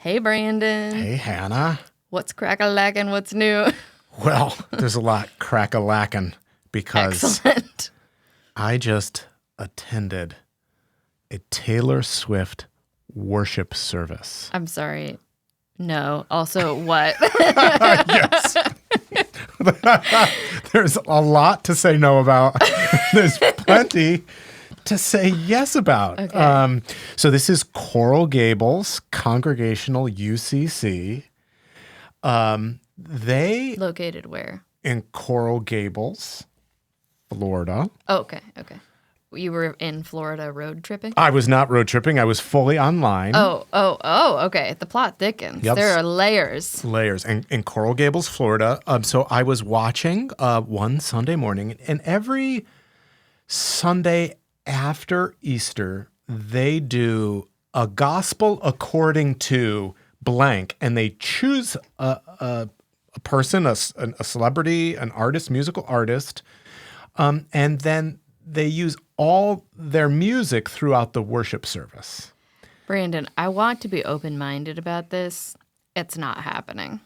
Hey, Brandon. Hey, Hannah. What's crack-a-lackin'? What's new? Well, there's a lot crack-a-lackin' because Excellent. I just attended a Taylor Swift worship service. I'm sorry. No. Also, what? Yes. There's a lot to say no about. There's plenty to say yes about. Okay. So this is Coral Gables Congregational UCC. They Located where? in Coral Gables, Florida. Oh, okay. Okay. You were in Florida road tripping? I was not road tripping. I was fully online. Oh, okay. The plot thickens. Yep. There are layers. Layers in Coral Gables, Florida. So I was watching one Sunday morning, and every Sunday after Easter, they do a gospel according to blank, and they choose a person, a celebrity, an artist, musical artist, and then they use all their music throughout the worship service. Brandon, I want to be open-minded about this. It's not happening.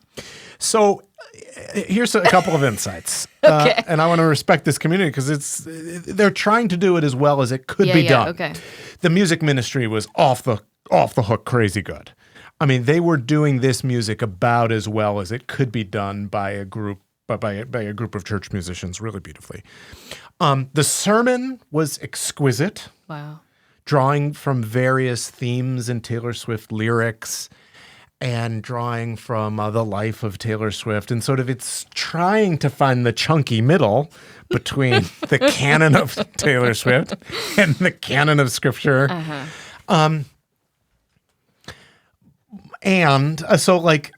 So here's a couple of insights. Okay. And I want to respect this community because they're trying to do it as well as it could be done. Okay. The music ministry was off the hook crazy good. I mean, they were doing this music about as well as it could be done by a group by a group of church musicians really beautifully. The sermon was exquisite. Wow. Drawing from various themes in Taylor Swift lyrics and drawing from the life of Taylor Swift. And sort of it's trying to find the chunky middle between the canon of Taylor Swift and the canon of Scripture. Uh-huh. So, like,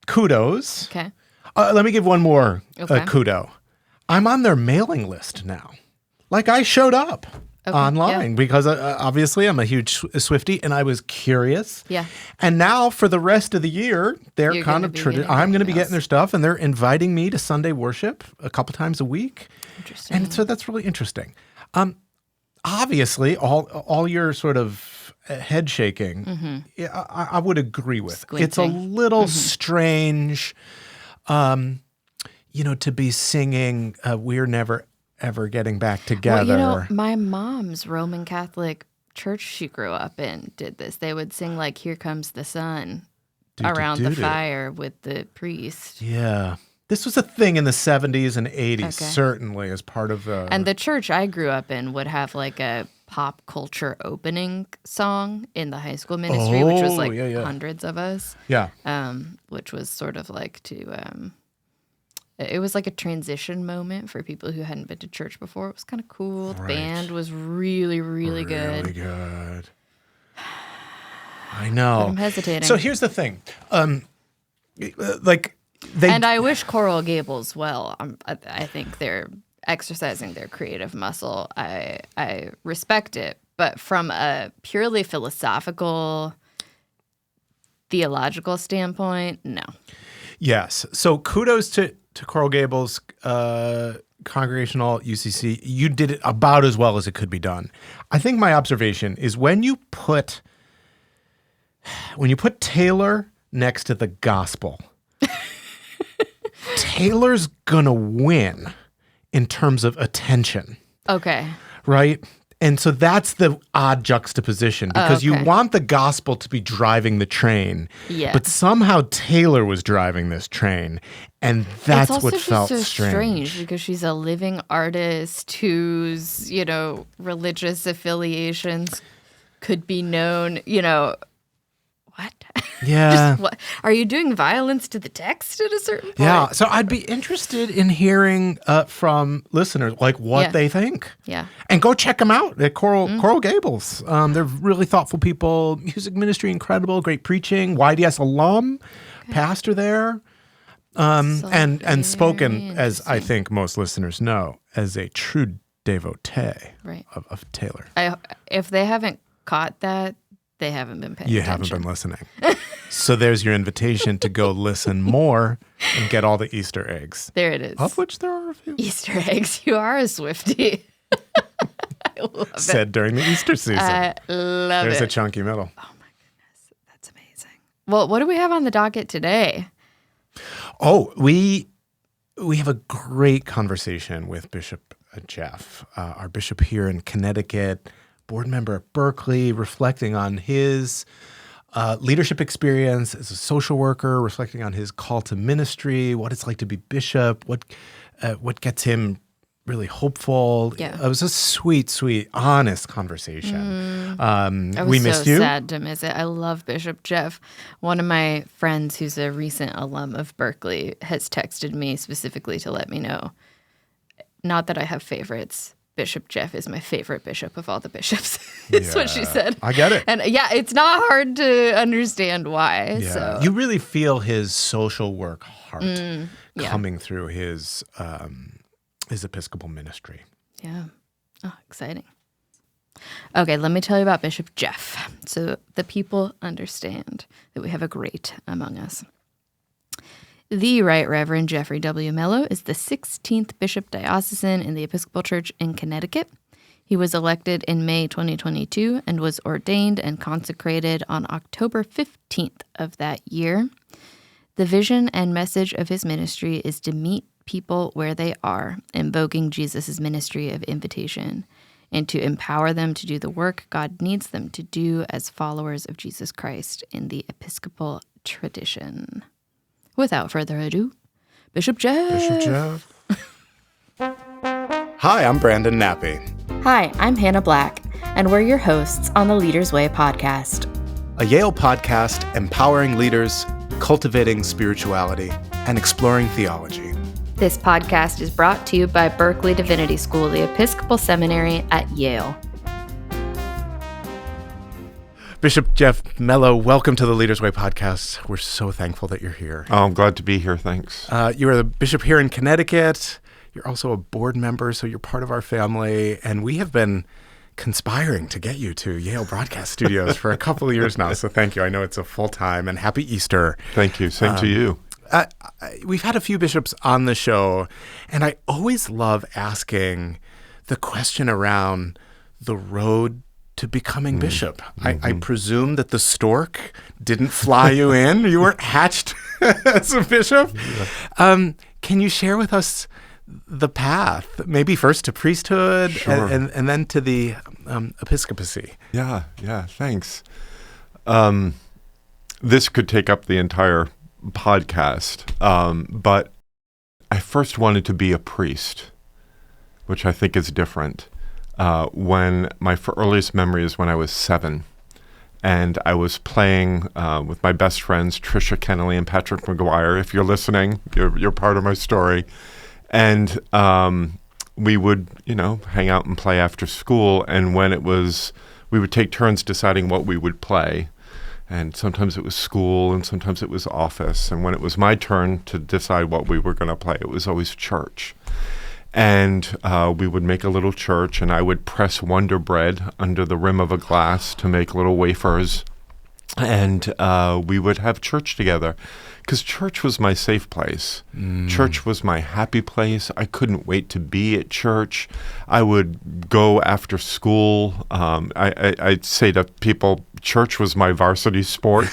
kudos. Okay. Let me give one more Okay. kudo. I'm on their mailing list now. Like, I showed up online because obviously I'm a huge Swiftie, and I was curious. Yeah. And now for the rest of the year, they're You're kind gonna of be getting I'm going to be emails. getting their stuff, and they're inviting me to Sunday worship a couple times a week. Interesting. And so that's really interesting. Obviously, all your sort of head shaking, yeah, I would agree with. It's a Squinting. little strange, to be singing "We're Never Ever Getting Back Together." Well, my mom's Roman Catholic church she grew up in did this. They would sing like "Here Comes the Sun" around the fire with the priest. Yeah. This was a thing in the 70s and 80s, certainly, as part of the... And the church I grew up in would have like a pop culture opening song in the high school ministry, which was like hundreds of us. Yeah. Which was sort of like it was like a transition moment for people who hadn't been to church before. It was kind of cool. The band was really, really good. Really good. I know. But I'm hesitating. So here's the thing. And I wish Coral Gables well. I think they're exercising their creative muscle. I respect it. But from a purely philosophical, theological standpoint, no. Yes. So kudos to Coral Gables Congregational UCC. You did it about as well as it could be done. I think my observation is when you put Taylor next to the gospel, Taylor's gonna win in terms of attention. Okay. Right? And so that's the odd juxtaposition because you want the gospel to be driving the train. Yeah. But somehow Taylor was driving this train. And that's it's what also felt just so strange. because she's a living artist whose, religious affiliations could be known, what? Yeah. What? Are you doing violence to the text at a certain point? Yeah. So I'd be interested in hearing from listeners like what they think. Yeah. And go check them out at Coral Gables. They're really thoughtful people. Music ministry, incredible. Great preaching. YDS alum, pastor there. And spoken, as I think most listeners know, as a true devotee of Taylor. If they haven't caught that, they haven't been paying You attention. haven't been listening. So there's your invitation to go listen more and get all the Easter eggs. There it is. Of which there are a few. Easter eggs. You are a Swiftie. I love Said during the Easter season. I love There's it. a chunky middle. Oh my goodness. That's amazing. Well, what do we have on the docket today? Oh, we have a great conversation with Bishop Jeff, our bishop here in Connecticut, board member at Berkeley, reflecting on his leadership experience as a social worker, reflecting on his call to ministry, what it's like to be bishop, what gets him really hopeful. Yeah. It was a sweet, honest conversation. I was We missed so you. sad to miss it. I love Bishop Jeff. One of my friends who's a recent alum of Berkeley has texted me specifically to let me know, not that I have favorites, Bishop Jeff is my favorite bishop of all the bishops, is what she said. I get it. And yeah, it's not hard to understand why. Yeah. So You really feel his social work heart yeah. coming through his Episcopal ministry. Yeah. Oh, exciting. Okay, let me tell you about Bishop Jeff so the people understand that we have a great among us. The Right Reverend Jeffrey W. Mello is the 16th Bishop Diocesan in the Episcopal Church in Connecticut. He was elected in May 2022 and was ordained and consecrated on October 15th of that year. The vision and message of his ministry is to meet people where they are, invoking Jesus' ministry of invitation, and to empower them to do the work God needs them to do as followers of Jesus Christ in the Episcopal tradition. Without further ado, Bishop Jeff. Bishop Jeff. Hi, I'm Brandon Nappy. Hi, I'm Hannah Black, and we're your hosts on the Leader's Way podcast. A Yale podcast empowering leaders, cultivating spirituality, and exploring theology. This podcast is brought to you by Berkeley Divinity School, the Episcopal Seminary at Yale. Bishop Jeff Mello, welcome to the Leader's Way podcast. We're so thankful that you're here. Oh, I'm glad to be here. Thanks. You are the bishop here in Connecticut. You're also a board member, so you're part of our family. And we have been conspiring to get you to Yale Broadcast Studios for a couple of years now. So thank you. I know it's a full-time, and happy Easter. Thank you. Same to you. We've had a few bishops on the show, and I always love asking the question around the road to becoming bishop. I presume that the stork didn't fly you in. You weren't hatched as a bishop. Yeah. Can you share with us the path, maybe first to priesthood and then to the episcopacy? Yeah, thanks. This could take up the entire podcast, but I first wanted to be a priest, which I think is different. When my earliest memory is when I was 7, and I was playing with my best friends, Tricia Kennelly and Patrick McGuire. If you're listening, you're part of my story. And we would, hang out and play after school. And when it was, we would take turns deciding what we would play. And sometimes it was school, and sometimes it was office. And when it was my turn to decide what we were going to play, it was always church. And we would make a little church, and I would press Wonder Bread under the rim of a glass to make little wafers. And we would have church together, because church was my safe place. Church was my happy place. I couldn't wait to be at church. I would go after school. I'd say to people, church was my varsity sport.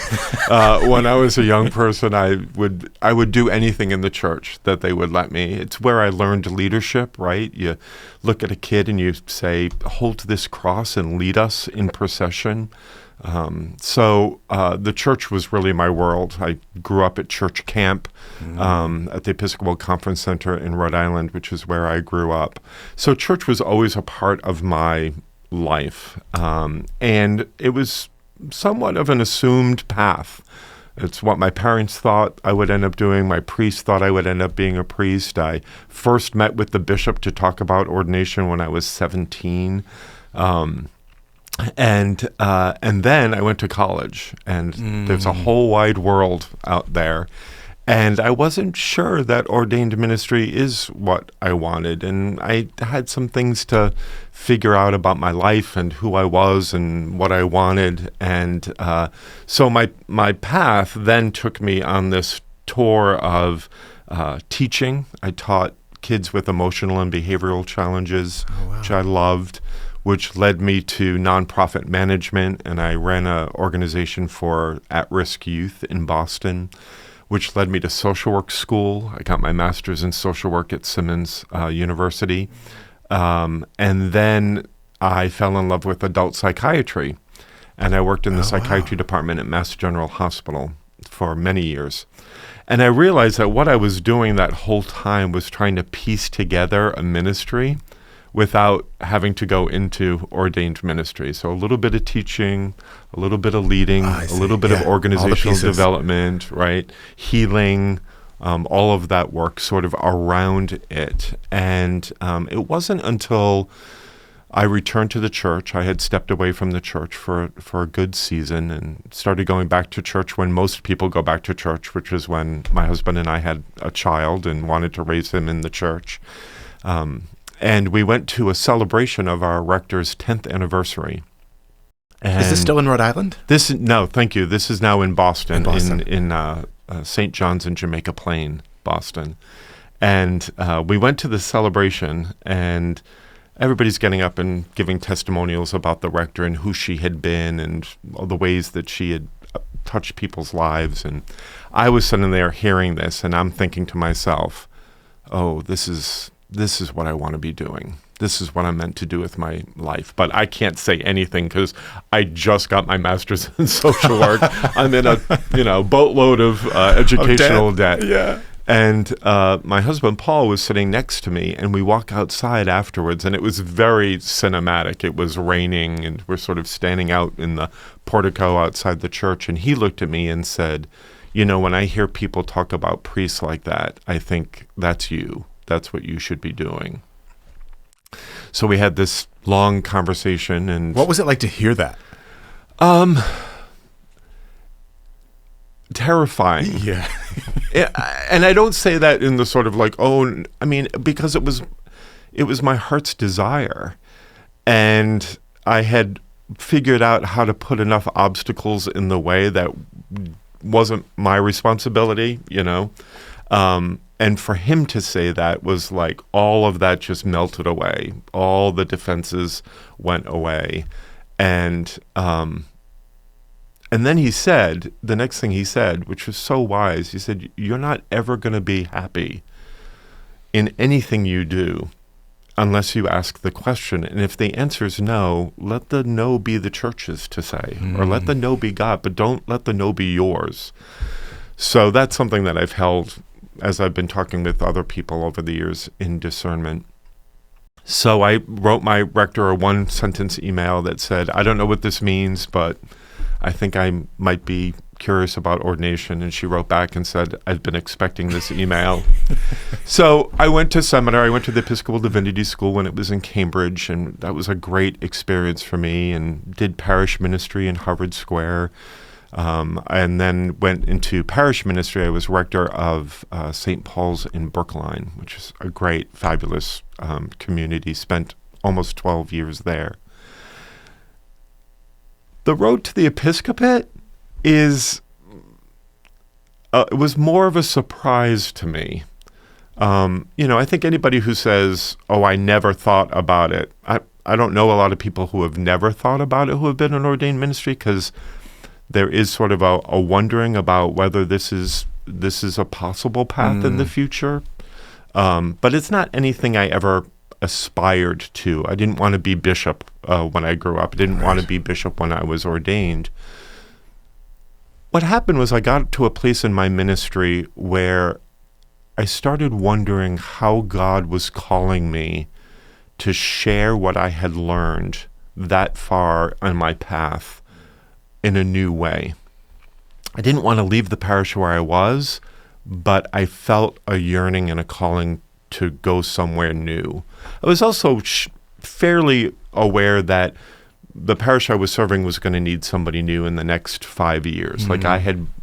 When I was a young person, I would do anything in the church that they would let me. It's where I learned leadership, right? You look at a kid and you say, hold this cross and lead us in procession. So the church was really my world. I grew up at church camp at the Episcopal Conference Center in Rhode Island, which is where I grew up. So church was always a part of my life. And it was somewhat of an assumed path. It's what my parents thought I would end up doing. My priest thought I would end up being a priest. I first met with the bishop to talk about ordination when I was 17. And then I went to college, and there's a whole wide world out there. And I wasn't sure that ordained ministry is what I wanted. And I had some things to figure out about my life and who I was and what I wanted. And so my path then took me on this tour of teaching. I taught kids with emotional and behavioral challenges, which I loved. which led me to nonprofit management, and I ran an organization for at-risk youth in Boston, which led me to social work school. I got my master's in social work at Simmons University. And then I fell in love with adult psychiatry, and I worked in the psychiatry department at Mass General Hospital for many years. And I realized that what I was doing that whole time was trying to piece together a ministry without having to go into ordained ministry. So a little bit of teaching, a little bit of leading, a little bit of organizational development, right? Healing, all of that work sort of around it. And it wasn't until I returned to the church. I had stepped away from the church for a good season and started going back to church when most people go back to church, which is when my husband and I had a child and wanted to raise him in the church. And we went to a celebration of our rector's 10th anniversary. And is this still in Rhode Island? No, thank you. This is now in Boston, in St. John's and Jamaica Plain, Boston. And we went to the celebration, and everybody's getting up and giving testimonials about the rector and who she had been and all the ways that she had touched people's lives. And I was sitting there hearing this, and I'm thinking to myself, oh, this is what I want to be doing. This is what I'm meant to do with my life. But I can't say anything because I just got my master's in social work. I'm in a boatload of educational debt. Yeah. And my husband, Paul, was sitting next to me, and we walk outside afterwards, and it was very cinematic. It was raining, and we're sort of standing out in the portico outside the church, and he looked at me and said, when I hear people talk about priests like that, I think that's you. That's what you should be doing. So we had this long conversation. And what was it like to hear that? Terrifying. Yeah. And I don't say that in the sort of like, because it was my heart's desire. And I had figured out how to put enough obstacles in the way that wasn't my responsibility, And for him to say that was like all of that just melted away. All the defenses went away. And then he said, the next thing he said, which was so wise, he said, you're not ever going to be happy in anything you do unless you ask the question. And if the answer is no, let the no be the church's to say, or let the no be God, but don't let the no be yours. So that's something that I've held as I've been talking with other people over the years in discernment. So I wrote my rector a one-sentence email that said, I don't know what this means, but I think I might be curious about ordination. And she wrote back and said, I've been expecting this email. So I went to seminary. I went to the Episcopal Divinity School when it was in Cambridge, and that was a great experience for me, and did parish ministry in Harvard Square. And then went into parish ministry. I was rector of St. Paul's in Brookline, which is a great, fabulous community. Spent almost 12 years there. The road to the episcopate it was more of a surprise to me. I think anybody who says, oh, I never thought about it, I don't know a lot of people who have never thought about it who have been in ordained ministry, because there is sort of a wondering about whether this is a possible path in the future. But it's not anything I ever aspired to. I didn't want to be bishop when I grew up. I didn't want to be bishop when I was ordained. What happened was I got to a place in my ministry where I started wondering how God was calling me to share what I had learned that far on my path in a new way. I didn't want to leave the parish where I was, but I felt a yearning and a calling to go somewhere new. I was also fairly aware that the parish I was serving was going to need somebody new in the next 5 years. Like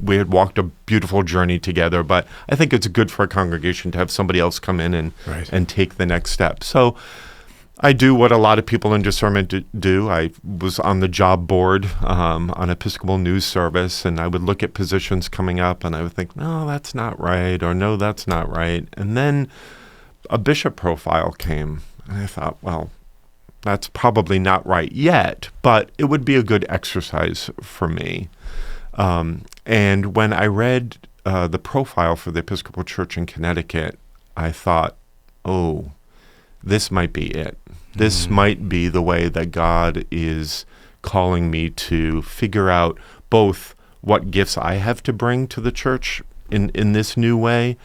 we had walked a beautiful journey together, but I think it's good for a congregation to have somebody else come in and take the next step. So I do what a lot of people in discernment do. I was on the job board on Episcopal News Service, and I would look at positions coming up, and I would think, no, that's not right, or no, that's not right. And then a bishop profile came, and I thought, well, that's probably not right yet, but it would be a good exercise for me. And when I read the profile for the Episcopal Church in Connecticut, I thought, oh, this might be it. This might be the way that God is calling me to figure out both what gifts I have to bring to the church in this new way.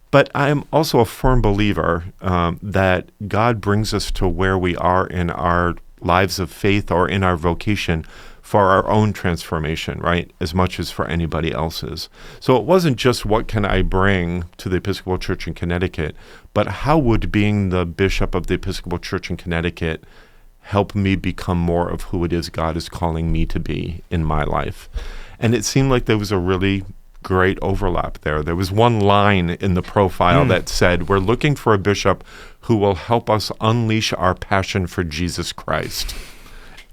But I'm also a firm believer that God brings us to where we are in our lives of faith or in our vocation for our own transformation, right? As much as for anybody else's. So it wasn't just what can I bring to the Episcopal Church in Connecticut, but how would being the bishop of the Episcopal Church in Connecticut help me become more of who it is God is calling me to be in my life? And it seemed like there was a really great overlap there. There was one line in the profile that said, we're looking for a bishop who will help us unleash our passion for Jesus Christ.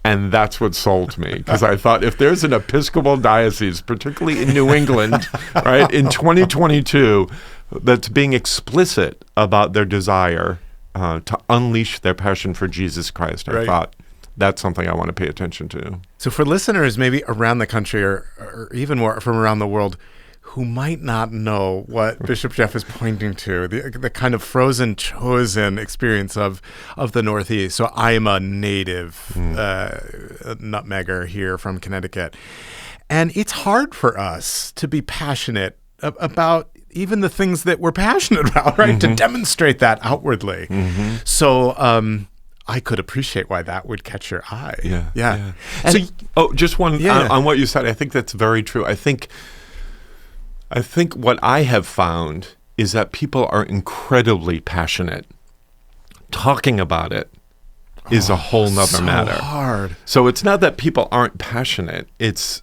And that's what sold me, because I thought if there's an Episcopal diocese, particularly in New England, right, in 2022, that's being explicit about their desire to unleash their passion for Jesus Christ, I thought that's something I want to pay attention to. So for listeners maybe around the country or even more from around the world who might not know what Bishop Jeff is pointing to, the kind of frozen chosen experience of the Northeast. So I am a native nutmegger here from Connecticut. And it's hard for us to be passionate about even the things that we're passionate about, right? To demonstrate that outwardly. So I could appreciate why that would catch your eye. Yeah. So, just one on what you said. I think that's very true. I think what I have found is that people are incredibly passionate. Talking about it is a whole nother matter. Hard. So it's not that people aren't passionate. It's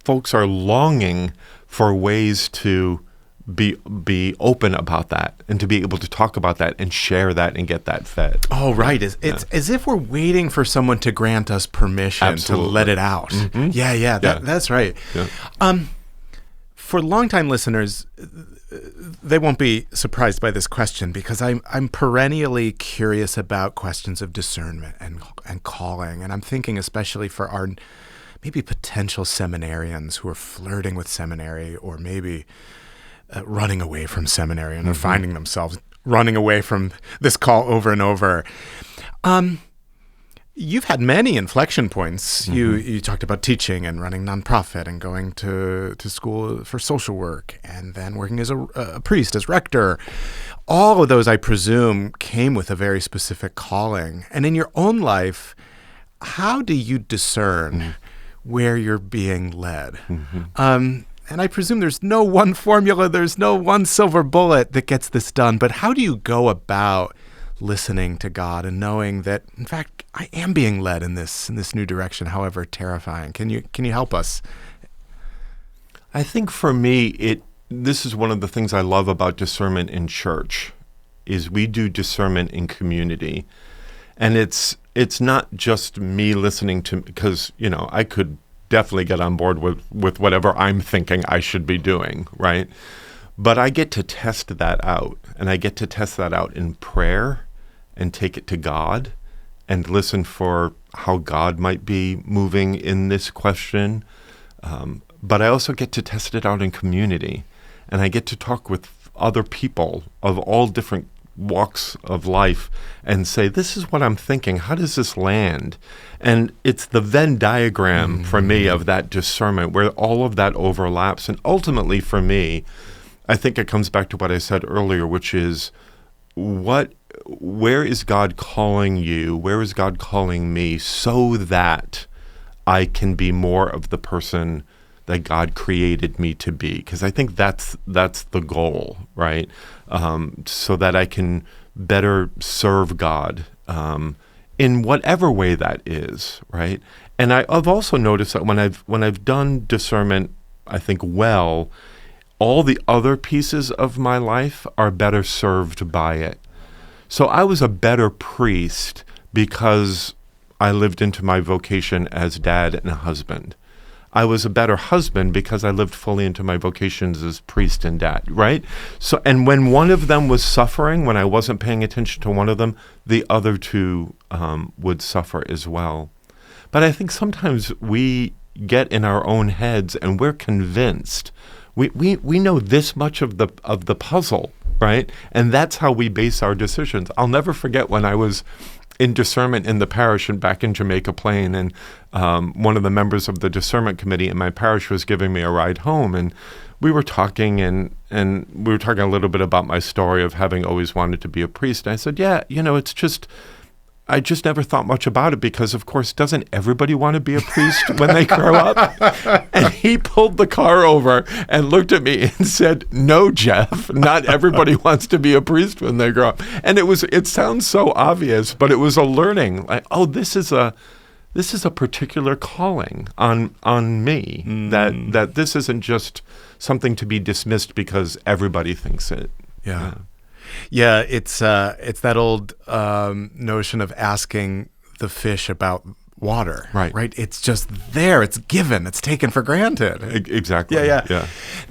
folks are longing for ways to be open about that and to be able to talk about that and share that and get that fed. Oh, right. It's as if we're waiting for someone to grant us permission to let it out. That's right. Yeah. For longtime listeners, they won't be surprised by this question because I'm perennially curious about questions of discernment and calling. And I'm thinking especially for our maybe potential seminarians who are flirting with seminary or maybe running away from seminary and are finding themselves running away from this call over and over. You've had many inflection points. You talked about teaching and running nonprofit and going to school for social work and then working as a priest, as rector. All of those, I presume, came with a very specific calling. And in your own life, how do you discern where you're being led? And I presume there's no one formula, there's no one silver bullet that gets this done. But how do you go about listening to God and knowing that, in fact, I am being led in this new direction, however terrifying? Can you help us? I think for me, this is one of the things I love about discernment in church, is we do discernment in community. And it's not just me listening to, because, I could definitely get on board with whatever I'm thinking I should be doing, right? But I get to test that out, and I get to test that out in prayer and take it to God and listen for how God might be moving in this question. But I also get to test it out in community, and I get to talk with other people of all different walks of life and say, this is what I'm thinking. How does this land? And it's the Venn diagram for me of that discernment where all of that overlaps. And ultimately for me, I think it comes back to what I said earlier, which is where is God calling you? Where is God calling me so that I can be more of the person that God created me to be? Because I think that's the goal, right? So that I can better serve God in whatever way that is, right? And I've also noticed that when I've done discernment, I think well, all the other pieces of my life are better served by it. So I was a better priest because I lived into my vocation as dad and husband. I was a better husband because I lived fully into my vocations as priest and dad, right? So, and when one of them was suffering, when I wasn't paying attention to one of them, the other two would suffer as well. But I think sometimes we get in our own heads and we're convinced we know this much of the puzzle, right? And that's how we base our decisions. I'll never forget when I was in discernment in the parish and back in Jamaica Plain, and one of the members of the discernment committee in my parish was giving me a ride home, and we were talking and we were talking a little bit about my story of having always wanted to be a priest. And I said, yeah, it's just, I just never thought much about it because, of course, doesn't everybody want to be a priest when they grow up? And he pulled the car over and looked at me and said, no, Jeff, not everybody wants to be a priest when they grow up. And it sounds so obvious, but it was a learning. Like, oh, this is a particular calling on me, that this isn't just something to be dismissed because everybody thinks it. Yeah. Yeah, it's that old notion of asking the fish about water. Right. It's just there. It's given. It's taken for granted. Exactly. Yeah.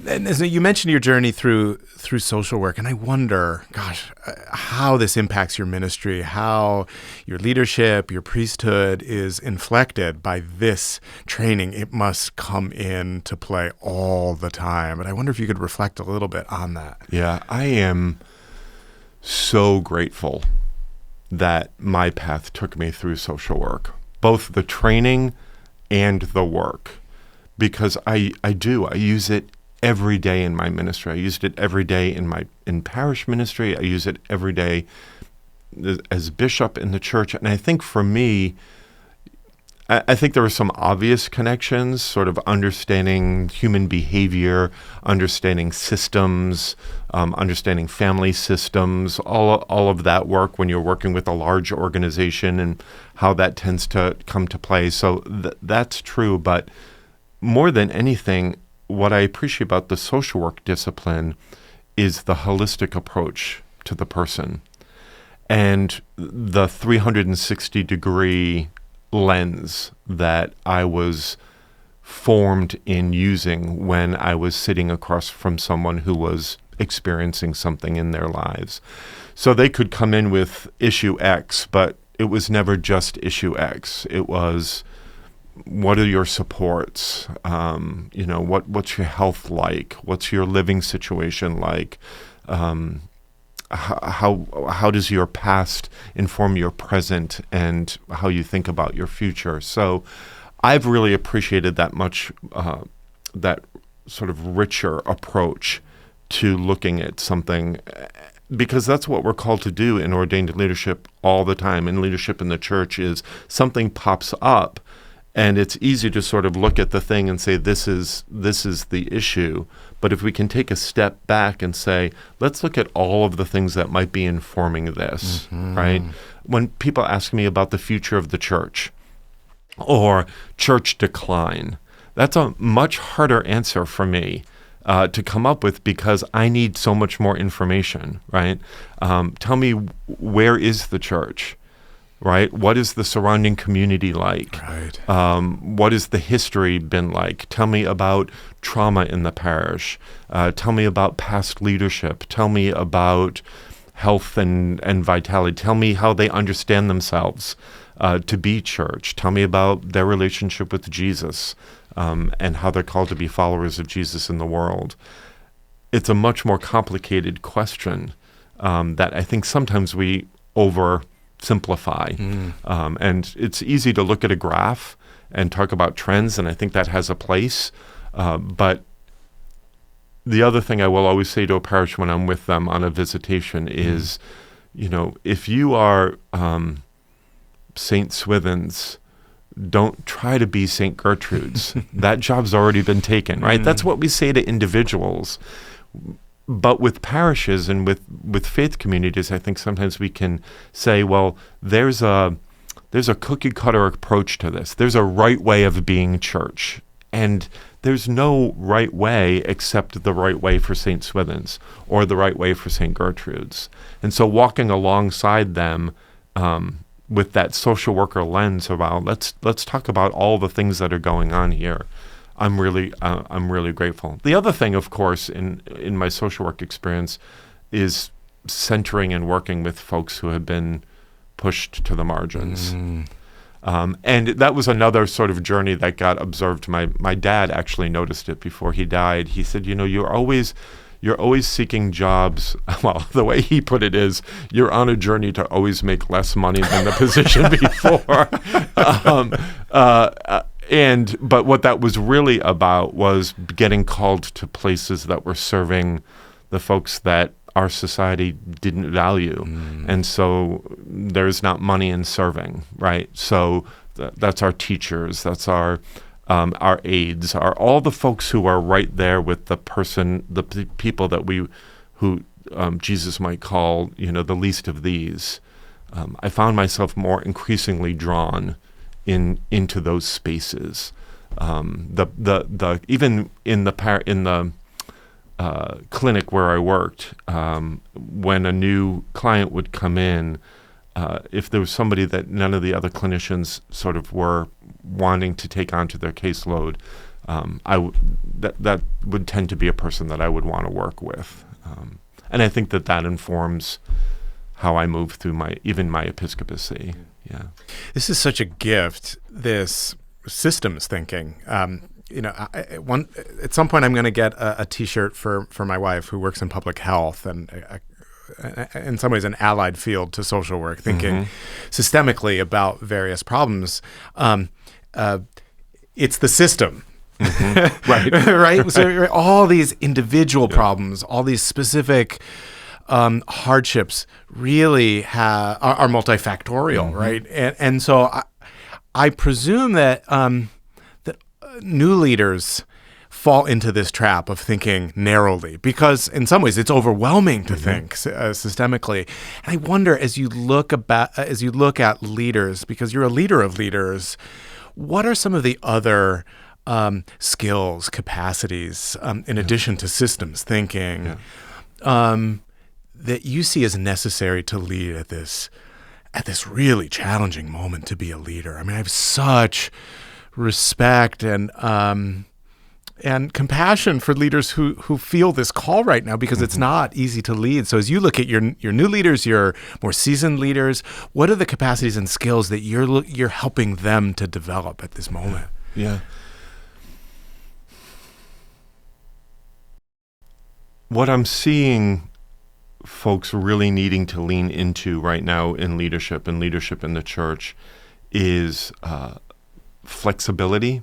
And so you mentioned your journey through social work, and I wonder, gosh, how this impacts your ministry, how your leadership, your priesthood is inflected by this training. It must come into play all the time. And I wonder if you could reflect a little bit on that. Yeah, I am so grateful that my path took me through social work, both the training and the work, because I use it every day in my ministry. I used it every day in parish ministry. I use it every day as bishop in the church. And I think for me, I think there are some obvious connections, sort of understanding human behavior, understanding systems, understanding family systems, all of that work when you're working with a large organization and how that tends to come to play. So that's true. But more than anything, what I appreciate about the social work discipline is the holistic approach to the person and the 360-degree lens that I was formed in using when I was sitting across from someone who was experiencing something in their lives. So they could come in with issue X, but it was never just issue X. It was, what are your supports? What's your health like? What's your living situation like? How does your past inform your present and how you think about your future? So I've really appreciated that much, that sort of richer approach to looking at something, because that's what we're called to do in ordained leadership all the time. In leadership in the church is something pops up and it's easy to sort of look at the thing and say, this is the issue. But if we can take a step back and say, let's look at all of the things that might be informing this, right? When people ask me about the future of the church or church decline, that's a much harder answer for me to come up with because I need so much more information, right? Tell me, where is the church? Right? What is the surrounding community like? Right. What has the history been like? Tell me about trauma in the parish. Tell me about past leadership. Tell me about health and vitality. Tell me how they understand themselves to be church. Tell me about their relationship with Jesus and how they're called to be followers of Jesus in the world. It's a much more complicated question that I think sometimes we oversimplify. And it's easy to look at a graph and talk about trends, and I think that has a place. But the other thing I will always say to a parish when I'm with them on a visitation is, if you are St. Swithin's, don't try to be St. Gertrude's. That job's already been taken, right? That's what we say to individuals. But with parishes and with faith communities, I think sometimes we can say, well, there's a cookie cutter approach to this. There's a right way of being church. And there's no right way except the right way for St. Swithin's or the right way for St. Gertrude's. And so walking alongside them with that social worker lens about let's talk about all the things that are going on here. I'm really grateful. The other thing, of course, in my social work experience, is centering and working with folks who have been pushed to the margins. And that was another sort of journey that got observed. My dad actually noticed it before he died. He said, you're always seeking jobs. Well, the way he put it is, you're on a journey to always make less money than the position before. But what that was really about was getting called to places that were serving the folks that our society didn't value. And so there's not money in serving, right? So that's our teachers, that's our aides, are all the folks who are right there with the people that who Jesus might call, the least of these. I found myself more increasingly drawn into those spaces. Even in the clinic where I worked, when a new client would come in, if there was somebody that none of the other clinicians sort of were wanting to take onto their caseload, that would tend to be a person that I would want to work with. And I think that informs how I move through my episcopacy. Yeah. This is such a gift, this systems thinking. At some point I'm going to get a T-shirt for my wife who works in public health and in some ways an allied field to social work, thinking systemically about various problems. It's the system. Right. Right? So all these individual problems, all these specific hardships really are multifactorial, right? And so I presume that new leaders fall into this trap of thinking narrowly, because in some ways it's overwhelming to think systemically. And I wonder, as you look at leaders, because you're a leader of leaders, what are some of the other skills, capacities, in addition to systems thinking, that you see as necessary to lead at this really challenging moment to be a leader? I mean, I have such respect and compassion for leaders who feel this call right now, because it's not easy to lead. So as you look at your new leaders, your more seasoned leaders, what are the capacities and skills that you're helping them to develop at this moment? Yeah. What I'm seeing folks really needing to lean into right now in leadership in the church is flexibility,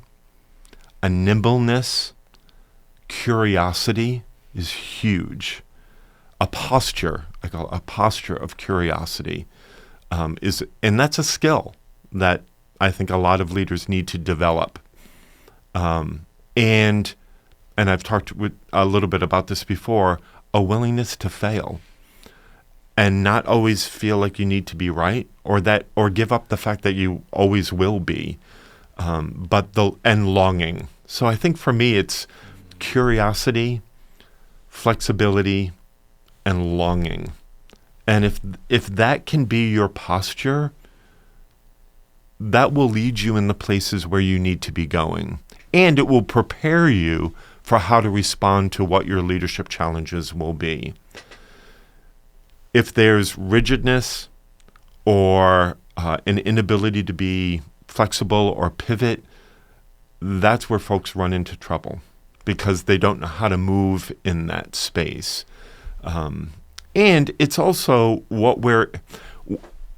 a nimbleness, curiosity is huge. A posture, I call it a posture of curiosity, and that's a skill that I think a lot of leaders need to develop. And I've talked a little bit about this before, a willingness to fail and not always feel like you need to be right or give up the fact that you always will be. And longing. So I think for me, it's curiosity, flexibility, and longing. And if that can be your posture, that will lead you in the places where you need to be going. And it will prepare you for how to respond to what your leadership challenges will be. If there's rigidness or an inability to be flexible or pivot, that's where folks run into trouble because they don't know how to move in that space. And it's also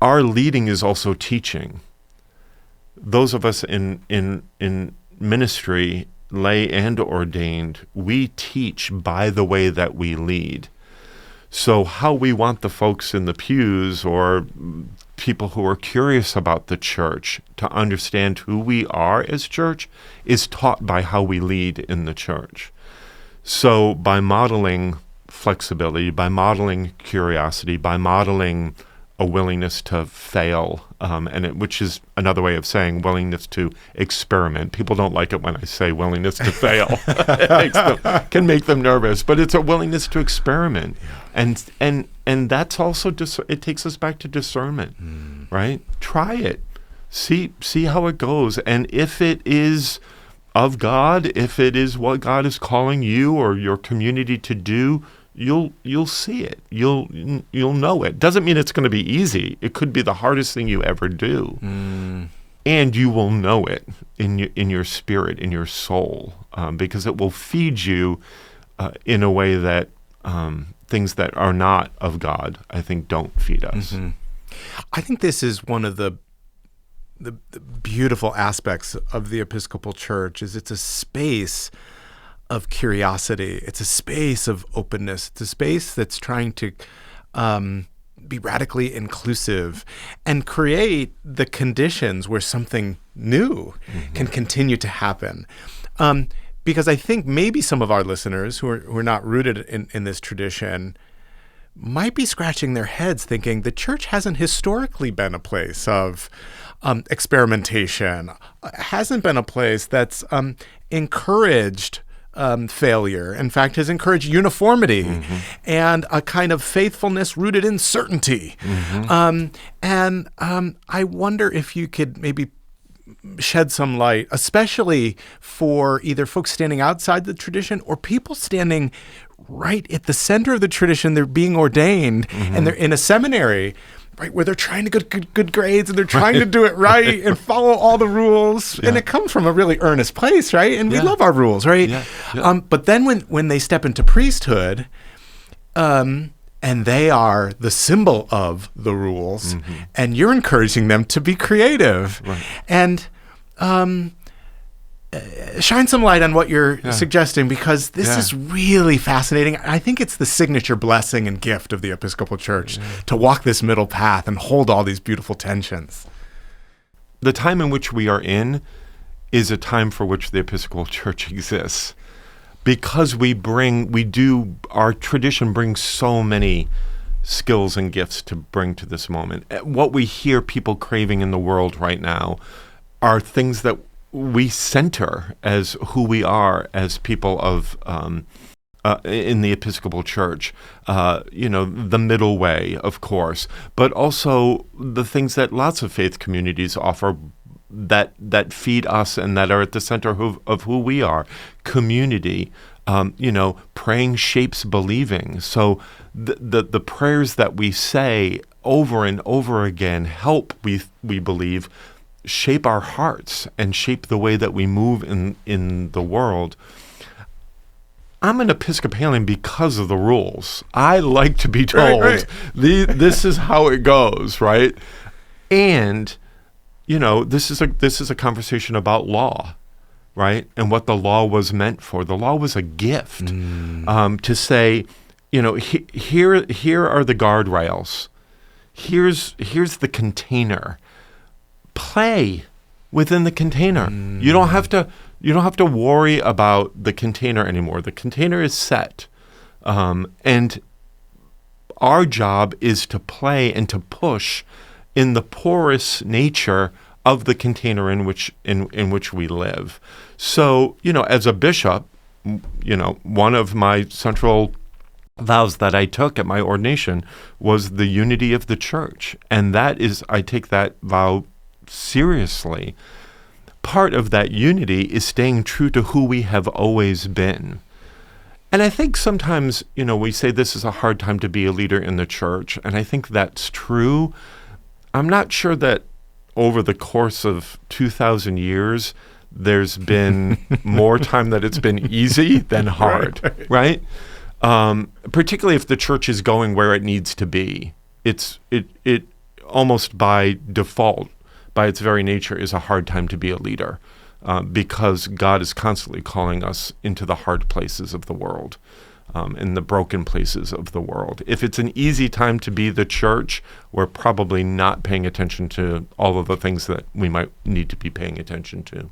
our leading is also teaching. Those of us in ministry, lay and ordained, we teach by the way that we lead. So how we want the folks in the pews or people who are curious about the church to understand who we are as church is taught by how we lead in the church. So by modeling flexibility, by modeling curiosity, by modeling a willingness to fail, which is another way of saying willingness to experiment. People don't like it when I say willingness to fail. It can make them nervous, but it's a willingness to experiment. And that's also it takes us back to discernment, right? Try it. See how it goes. And if it is of God, if it is what God is calling you or your community to do, you'll see it. You'll know it. Doesn't mean it's going to be easy. It could be the hardest thing you ever do. And you will know it in your spirit, in your soul, because it will feed you in a way that things that are not of God, I think, don't feed us. Mm-hmm. I think this is one of the beautiful aspects of the Episcopal Church. Is it's a space of curiosity. It's a space of openness. It's a space that's trying to be radically inclusive and create the conditions where something new can continue to happen. Because I think maybe some of our listeners who are not rooted in this tradition might be scratching their heads thinking the church hasn't historically been a place of experimentation, hasn't been a place that's encouraged failure. In fact, has encouraged uniformity and a kind of faithfulness rooted in certainty. And I wonder if you could maybe shed some light, especially for either folks standing outside the tradition or people standing right at the center of the tradition. They're being ordained and they're in a seminary, right, where they're trying to get good grades and they're trying to do it right and follow all the rules. And it comes from a really earnest place, right? And we love our rules, right? But then when they step into priesthood, and they are the symbol of the rules, and you're encouraging them to be creative. And shine some light on what you're suggesting, because this is really fascinating. I think it's the signature blessing and gift of the Episcopal Church to walk this middle path and hold all these beautiful tensions. The time in which we are in is a time for which the Episcopal Church exists, because our tradition brings so many skills and gifts to bring to this moment. What we hear people craving in the world right now are things that we center as who we are as people of in the Episcopal Church. The middle way, of course, but also the things that lots of faith communities offer that feed us and that are at the center of who we are. Community, praying shapes believing. So the prayers that we say over and over again help, we believe, shape our hearts and shape the way that we move in the world. I'm an Episcopalian because of the rules. I like to be told this is how it goes, right? And this is a conversation about law, right? And what the law was meant for. The law was a gift to say, here are the guardrails. Here's the container. Play within the container. You don't have to worry about the container anymore. The container is set, and our job is to play and to push in the porous nature of the container in which we live. So, as a bishop, one of my central vows that I took at my ordination was the unity of the church, and I take that vow seriously. Part of that unity is staying true to who we have always been. And I think sometimes, we say this is a hard time to be a leader in the church, and I think that's true. I'm not sure that over the course of 2,000 years, there's been more time that it's been easy than hard, right? Particularly if the church is going where it needs to be. It almost by default, by its very nature, is a hard time to be a leader, because God is constantly calling us into the hard places of the world, in the broken places of the world. If it's an easy time to be the church, we're probably not paying attention to all of the things that we might need to be paying attention to.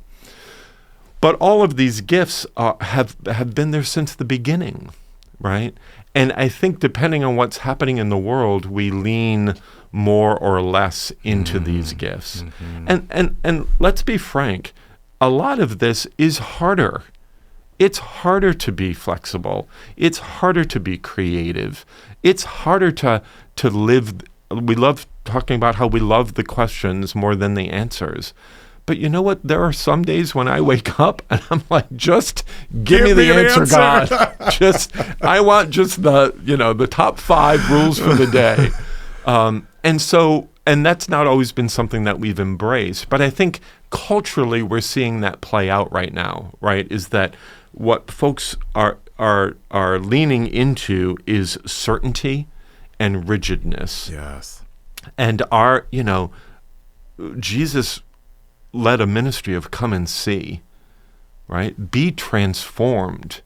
But all of these gifts have been there since the beginning, right? And I think depending on what's happening in the world, we lean more or less into these gifts. And let's be frank, a lot of this is harder. It's harder to be flexible. It's harder to be creative. It's harder to live. We love talking about how we love the questions more than the answers. But you know what? There are some days when I wake up and I'm like, just give me the answer, God. I want just the top 5 rules for the day. And that's not always been something that we've embraced. But I think culturally we're seeing that play out right now, right? Is that what folks are leaning into is certainty and rigidness. Yes. And Jesus led a ministry of come and see, right? Be transformed.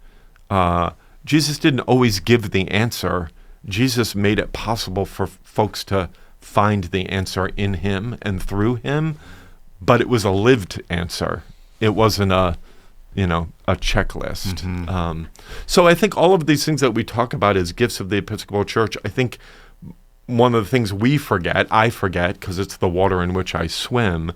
Jesus didn't always give the answer. Jesus made it possible for folks to find the answer in him and through him, but it was a lived answer. It wasn't a checklist. Mm-hmm. So I think all of these things that we talk about as gifts of the Episcopal Church, I think one of the things I forget, because it's the water in which I swim,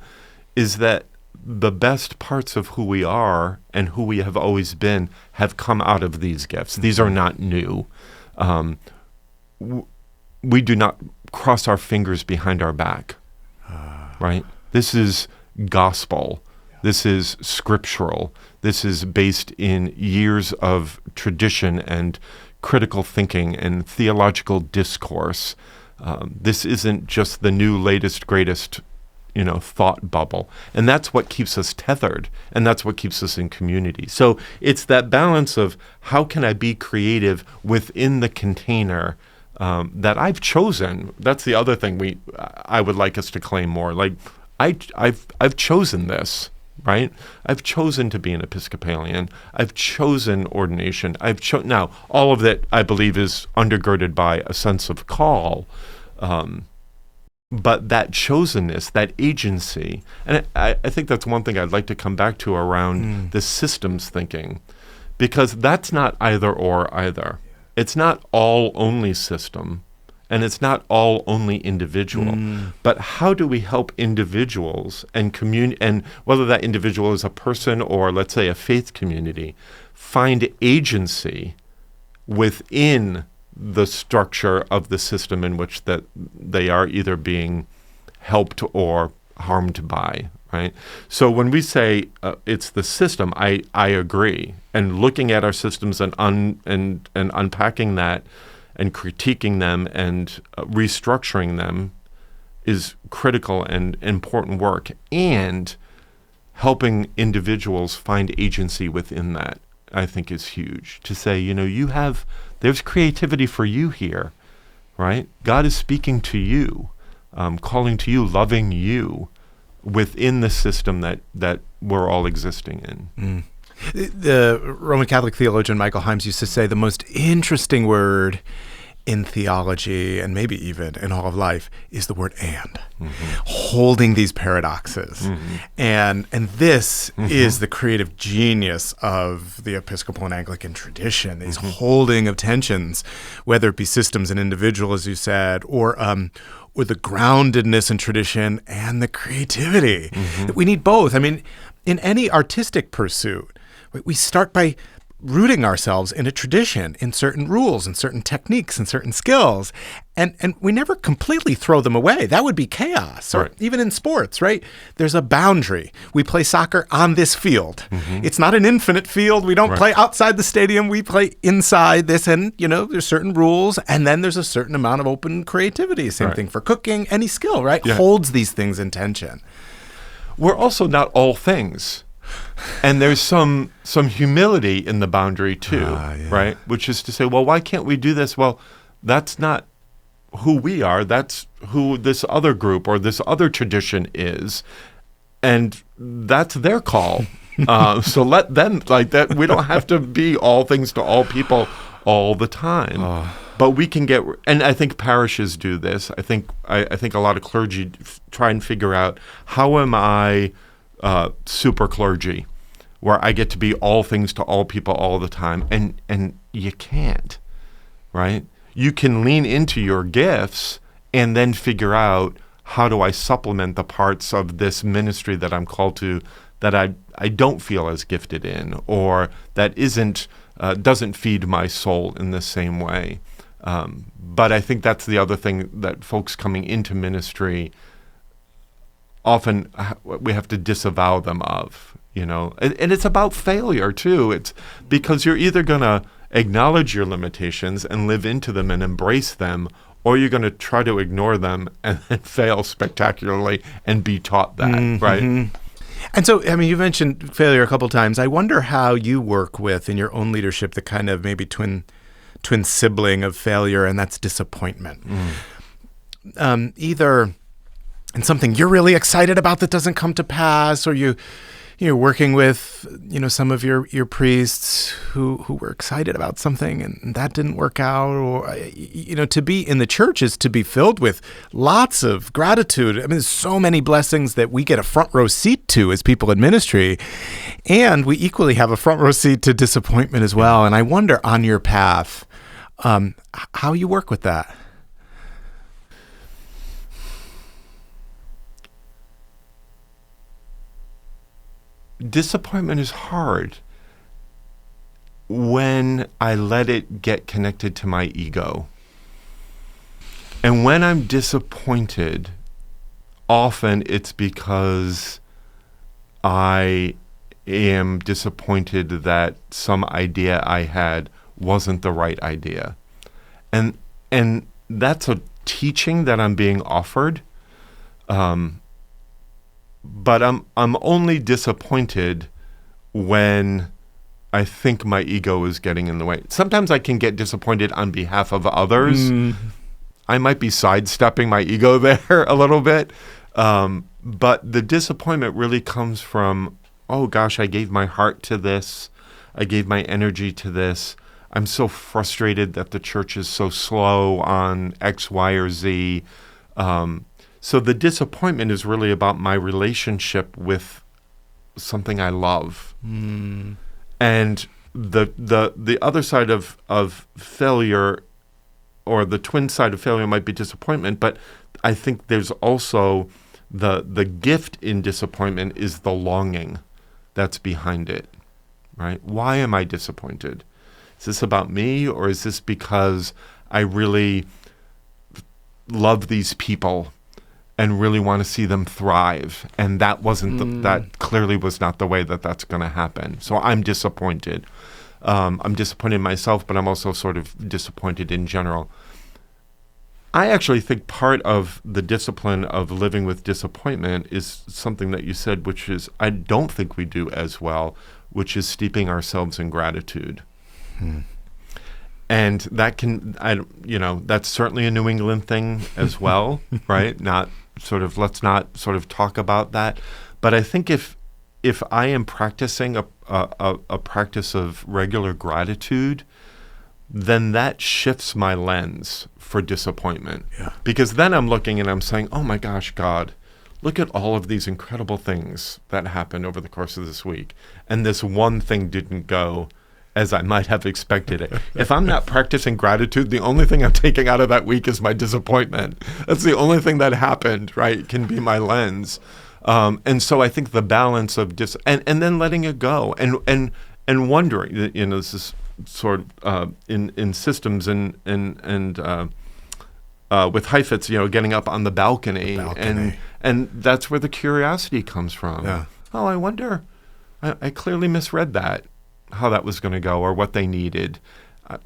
is that the best parts of who we are and who we have always been have come out of these gifts. These are not new. We do not cross our fingers behind our back, right? This is gospel. This is scriptural. This is based in years of tradition and critical thinking and theological discourse. This isn't just the new, latest, greatest, thought bubble. And that's what keeps us tethered, and that's what keeps us in community. So it's that balance of how can I be creative within the container that I've chosen. That's the other thing I would like us to claim more. Like I've chosen this, right? I've chosen to be an Episcopalian. I've chosen ordination. Now all of that I believe is undergirded by a sense of call. But that chosenness, that agency, and I think that's one thing I'd like to come back to around the systems thinking, because that's not either or either. It's not all only system, and it's not all only individual. But how do we help individuals and and whether that individual is a person or, let's say, a faith community, find agency within the structure of the system in which that they are either being helped or harmed by, right? So when we say it's the system, I agree. And looking at our systems and unpacking that and critiquing them and restructuring them is critical and important work. And helping individuals find agency within that, I think, is huge. To say, there's creativity for you here, right? God is speaking to you, calling to you, loving you within the system that we're all existing in. The Roman Catholic theologian Michael Himes used to say the most interesting word in theology, and maybe even in all of life, is the word "and." Holding these paradoxes. And this is the creative genius of the Episcopal and Anglican tradition, these holding of tensions, whether it be systems and individual, as you said, or the groundedness in tradition and the creativity. We need both. I mean, in any artistic pursuit, we start by rooting ourselves in a tradition, in certain rules and certain techniques and certain skills. And we never completely throw them away. That would be chaos. Or even in sports, right? There's a boundary. We play soccer on this field. It's not an infinite field. We don't play outside the stadium. We play inside this. And, there's certain rules. And then there's a certain amount of open creativity. Same thing for cooking, any skill, right? Holds these things in tension. We're also not all things. And there's some humility in the boundary too, right? Which is to say, well, why can't we do this? Well, that's not who we are. That's who this other group or this other tradition is. And that's their call. So let them, like that. We don't have to be all things to all people all the time. But we can get, and I think parishes do this. I think a lot of clergy try and figure out, how am I super clergy, where I get to be all things to all people all the time, and you can't, right? You can lean into your gifts and then figure out, how do I supplement the parts of this ministry that I'm called to that I don't feel as gifted in, or that doesn't feed my soul in the same way. But I think that's the other thing that folks coming into ministry often we have to disavow them of, and it's about failure too. It's because you're either going to acknowledge your limitations and live into them and embrace them, or you're going to try to ignore them and then fail spectacularly and be taught that, right? And so, I mean, you mentioned failure a couple times. I wonder how you work with, in your own leadership, the kind of maybe twin sibling of failure, and that's disappointment. Either in something you're really excited about that doesn't come to pass, or you're working with, some of your priests who were excited about something and that didn't work out, or, to be in the church is to be filled with lots of gratitude. I mean, there's so many blessings that we get a front row seat to as people in ministry, and we equally have a front row seat to disappointment as well. And I wonder on your path, how you work with that. Disappointment is hard when I let it get connected to my ego. And when I'm disappointed, often it's because I am disappointed that some idea I had wasn't the right idea. And that's a teaching that I'm being offered. But I'm only disappointed when I think my ego is getting in the way. Sometimes I can get disappointed on behalf of others. I might be sidestepping my ego there a little bit. But the disappointment really comes from, oh gosh, I gave my heart to this. I gave my energy to this. I'm so frustrated that the church is so slow on X, Y, or Z. So the disappointment is really about my relationship with something I love. And the other side of failure, or the twin side of failure, might be disappointment, but I think there's also the gift in disappointment is the longing that's behind it, right? Why am I disappointed? Is this about me, or is this because I really love these people and really want to see them thrive, and that wasn't that clearly was not the way that's going to happen. So I'm disappointed. I'm disappointed in myself, but I'm also sort of disappointed in general. I actually think part of the discipline of living with disappointment is something that you said, which is I don't think we do as well, which is steeping ourselves in gratitude. And that that's certainly a New England thing as well, right? Let's not sort of talk about that. But I think if I am practicing a practice of regular gratitude, then that shifts my lens for disappointment. Yeah. Because then I'm looking and I'm saying, oh my gosh, God, look at all of these incredible things that happened over the course of this week. And this one thing didn't go as I might have expected it. If I'm not practicing gratitude, the only thing I'm taking out of that week is my disappointment. That's the only thing that happened, right? Can be my lens. And so I think the balance of and then letting it go and wondering, this is sort of in systems and with Heifetz, getting up on the balcony. And that's where the curiosity comes from. Yeah. Oh, I wonder, I clearly misread that, how that was going to go or what they needed.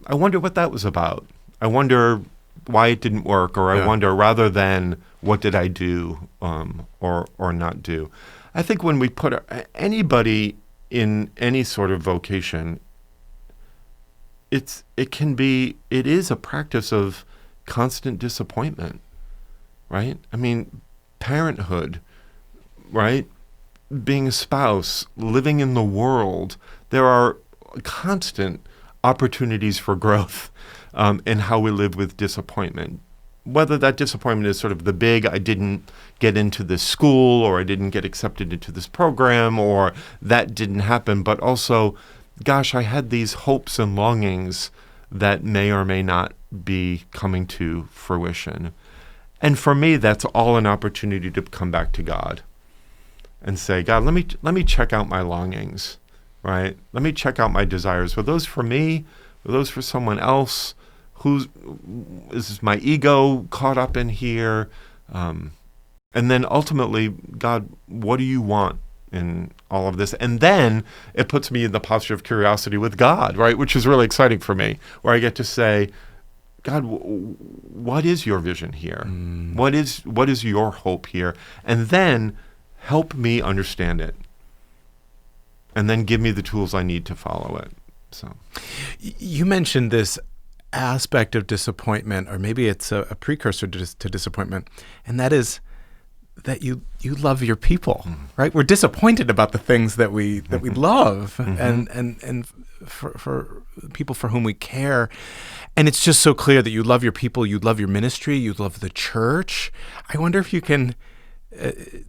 I wonder what that was about. I wonder why it didn't work, or I wonder, rather than what did I do or not do. I think when we put anybody in any sort of vocation, it is a practice of constant disappointment, right? I mean, parenthood, right? Being a spouse, living in the world, there are constant opportunities for growth in how we live with disappointment. Whether that disappointment is sort of the big, I didn't get into this school, or I didn't get accepted into this program, or that didn't happen, but also, gosh, I had these hopes and longings that may or may not be coming to fruition. And for me, that's all an opportunity to come back to God and say, God, let me check out my longings, right? Let me check out my desires. Were those for me? Were those for someone else? Is my ego caught up in here? And And then ultimately, God, what do you want in all of this? And then it puts me in the posture of curiosity with God, right? Which is really exciting for me, where I get to say, God, what is your vision here? What is your hope here? And then help me understand it. And then give me the tools I need to follow it. So, you mentioned this aspect of disappointment, or maybe it's a precursor to disappointment, and that is that you love your people, right? We're disappointed about the things that we love, and for people for whom we care. And it's just so clear that you love your people, you love your ministry, you love the church. I wonder if you can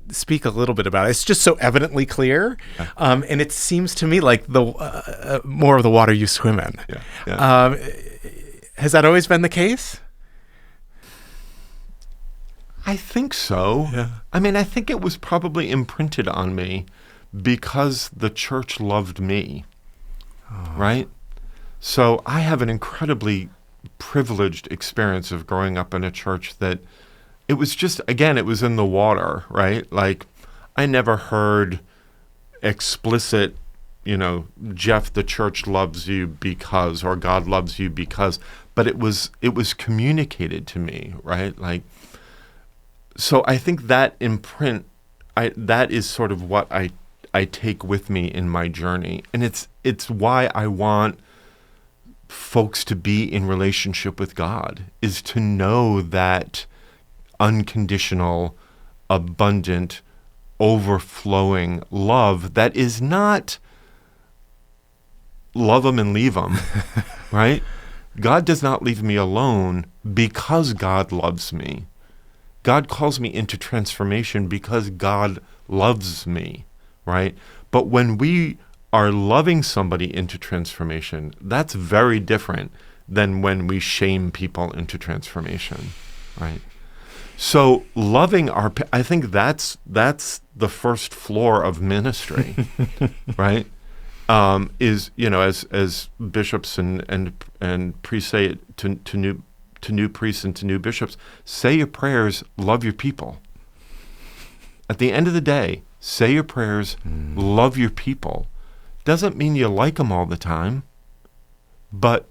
speak a little bit about it. It's just so evidently clear, and it seems to me like the more of the water you swim in. Has that always been the case? I think so. Yeah. I mean, I think it was probably imprinted on me because the church loved me, right? So I have an incredibly privileged experience of growing up in a church that it was just, again, it was in the water, right? Like, I never heard explicit, Jeff, the church loves you because, or God loves you because, but it was communicated to me, right? Like, so I think that imprint, that is sort of what I take with me in my journey. And it's why I want folks to be in relationship with God, is to know that unconditional, abundant, overflowing love that is not love them and leave them, right? God does not leave me alone because God loves me. God calls me into transformation because God loves me, right? But when we are loving somebody into transformation, that's very different than when we shame people into transformation, right? So loving I think that's the first floor of ministry, right? Is, as bishops and priests say it to new priests and to new bishops, say your prayers, love your people. At the end of the day, say your prayers, love your people. Doesn't mean you like them all the time, but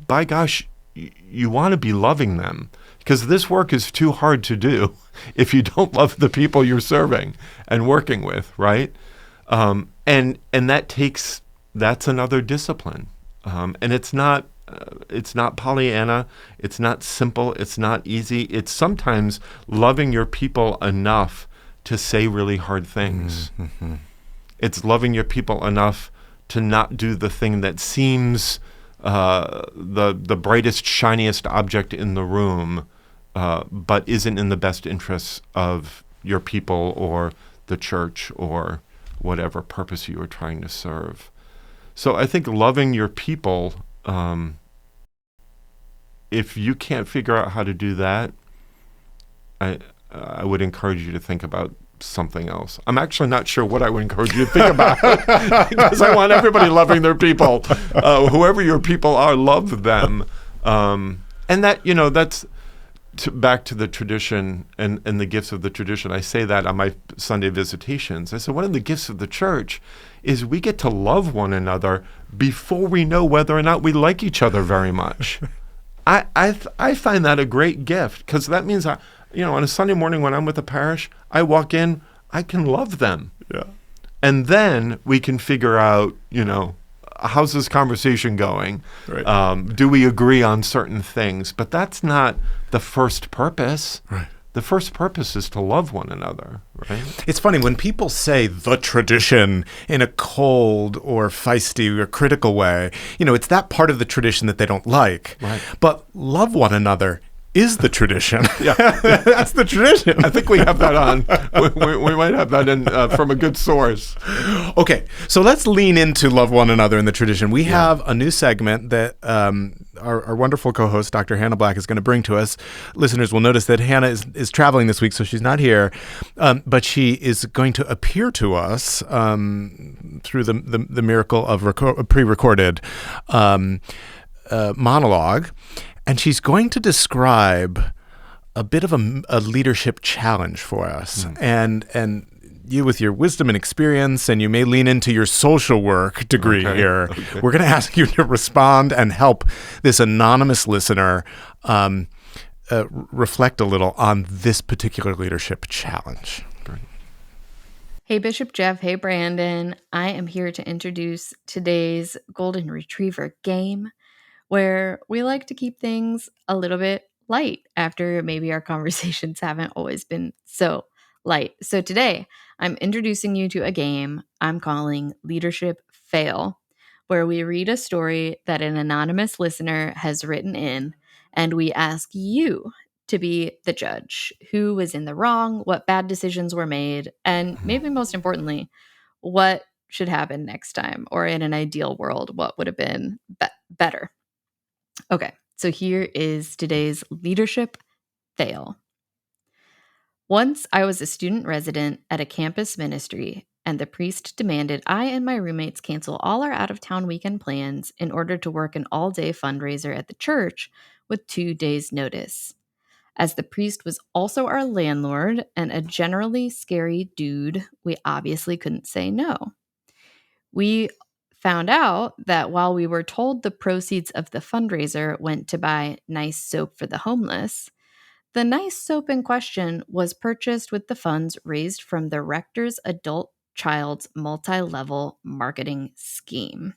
by gosh, you want to be loving them, because this work is too hard to do if you don't love the people you're serving and working with, right? And that's another discipline, and it's not Pollyanna. It's not simple. It's not easy. It's sometimes loving your people enough to say really hard things. Mm-hmm. It's loving your people enough to not do the thing that seems the brightest, shiniest object in the room, but isn't in the best interests of your people or the church or whatever purpose you are trying to serve. So I think loving your people, if you can't figure out how to do that, I would encourage you to think about something else. I'm actually not sure what I would encourage you to think about, because I want everybody loving their people. Whoever your people are, love them. And that, that's back to the tradition and the gifts of the tradition. I say that on my Sunday visitations. I said, one of the gifts of the church is we get to love one another before we know whether or not we like each other very much. I find that a great gift, because that means on a Sunday morning when I'm with the parish, I walk in, I can love them. Yeah. And then we can figure out, how's this conversation going? Right. Do we agree on certain things? But that's not the first purpose. Right. The first purpose is to love one another, right? It's funny, when people say the tradition in a cold or feisty or critical way, it's that part of the tradition that they don't like. Right. But love one another is the tradition. Yeah. That's the tradition. I think we have that on. We might have that in from a good source. Okay, so let's lean into love one another in the tradition. We have a new segment that our wonderful co-host, Dr. Hannah Black, is going to bring to us. Listeners will notice that Hannah is traveling this week, so she's not here, but she is going to appear to us through the miracle of a pre-recorded monologue. And she's going to describe a bit of a leadership challenge for us. And you, with your wisdom and experience, and you may lean into your social work degree here, we're going to ask you to respond and help this anonymous listener reflect a little on this particular leadership challenge. Hey, Bishop Jeff. Hey, Brandon. I am here to introduce today's Golden Retriever game, where we like to keep things a little bit light after maybe our conversations haven't always been so light. So today, I'm introducing you to a game I'm calling Leadership Fail, where we read a story that an anonymous listener has written in, and we ask you to be the judge. Who was in the wrong? What bad decisions were made? And maybe most importantly, what should happen next time? Or in an ideal world, what would have been better? Okay, so here is today's leadership fail. Once I was a student resident at a campus ministry, and the priest demanded I and my roommates cancel all our out-of-town weekend plans in order to work an all-day fundraiser at the church with 2 days' notice. As the priest was also our landlord and a generally scary dude, we obviously couldn't say no. We found out that while we were told the proceeds of the fundraiser went to buy nice soap for the homeless, the nice soap in question was purchased with the funds raised from the rector's adult child's multi-level marketing scheme.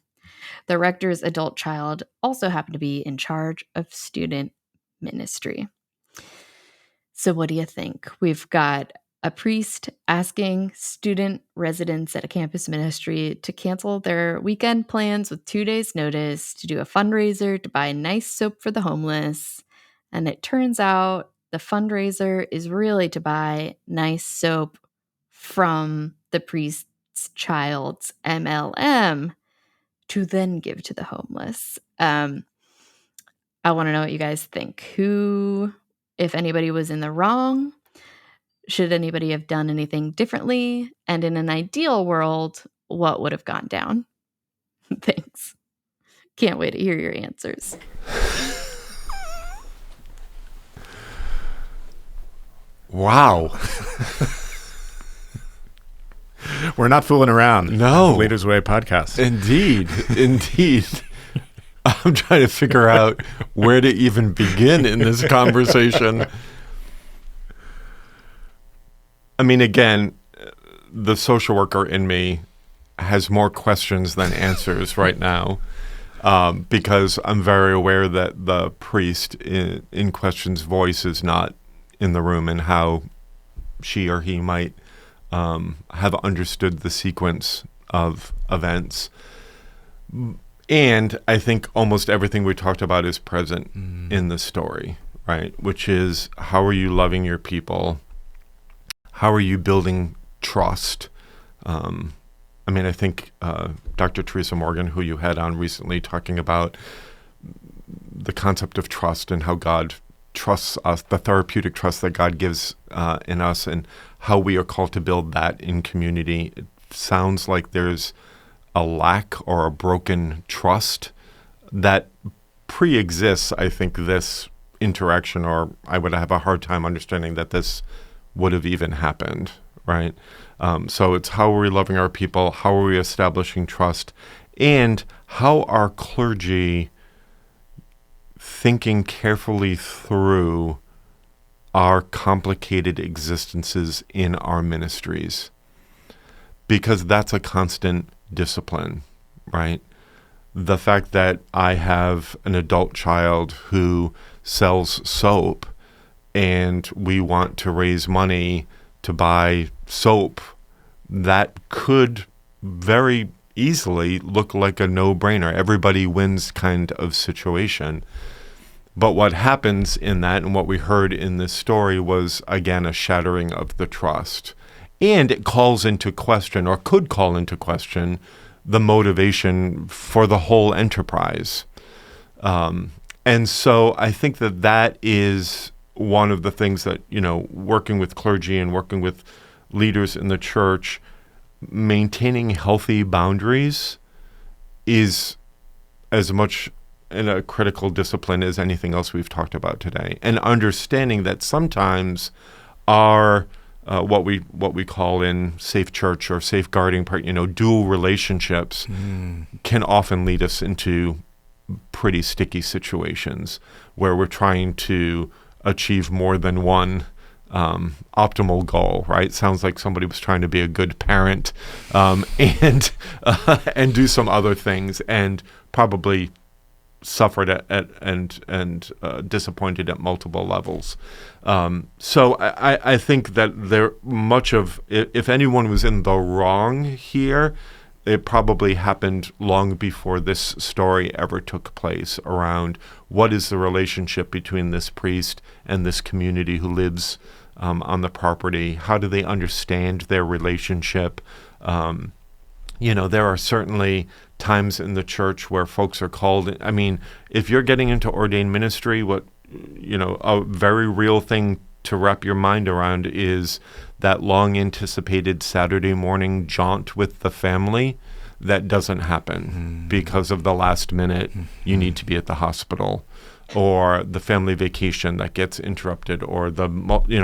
The rector's adult child also happened to be in charge of student ministry. So what do you think? We've got a priest asking student residents at a campus ministry to cancel their weekend plans with 2 days' notice to do a fundraiser to buy nice soap for the homeless. And it turns out the fundraiser is really to buy nice soap from the priest's child's MLM to then give to the homeless. I want to know what you guys think. Who, if anybody, was in the wrong? Should anybody have done anything differently? And in an ideal world, what would have gone down? Thanks. Can't wait to hear your answers. Wow. We're not fooling around. No. The Leaders Way podcast. Indeed. I'm trying to figure out where to even begin in this conversation. I mean, again, the social worker in me has more questions than answers right now, because I'm very aware that the priest in question's voice is not in the room, and how she or he might have understood the sequence of events. And I think almost everything we talked about is present in the story, right? Which is, how are you loving your people? How are you building trust? I mean, I think Dr. Teresa Morgan, who you had on recently, talking about the concept of trust and how God trusts us, the therapeutic trust that God gives in us, and how we are called to build that in community. It sounds like there's a lack or a broken trust that pre-exists, I think, this interaction, or I would have a hard time understanding that this would have even happened, right? So it's, how are we loving our people? How are we establishing trust? And how are clergy thinking carefully through our complicated existences in our ministries? Because that's a constant discipline, right? The fact that I have an adult child who sells soap, and we want to raise money to buy soap, that could very easily look like a no-brainer, everybody wins kind of situation. But what happens in that, and what we heard in this story, was, again, a shattering of the trust. And it calls into question, or could call into question, the motivation for the whole enterprise. And so I think that that is one of the things that, working with clergy and working with leaders in the church, maintaining healthy boundaries is as much in a critical discipline as anything else we've talked about today, and understanding that sometimes our what we call in safe church or safeguarding part, dual relationships can often lead us into pretty sticky situations where we're trying to achieve more than one optimal goal, right? Sounds like somebody was trying to be a good parent and do some other things, and probably suffered and disappointed at multiple levels. So I think that there much of, if anyone was in the wrong here, it probably happened long before this story ever took place, around what is the relationship between this priest and this community who lives on the property. How do they understand their relationship? There are certainly times in the church where folks are called. I mean, if you're getting into ordained ministry, a very real thing to wrap your mind around is that long anticipated Saturday morning jaunt with the family that doesn't happen because of the last minute you need to be at the hospital, or the family vacation that gets interrupted, or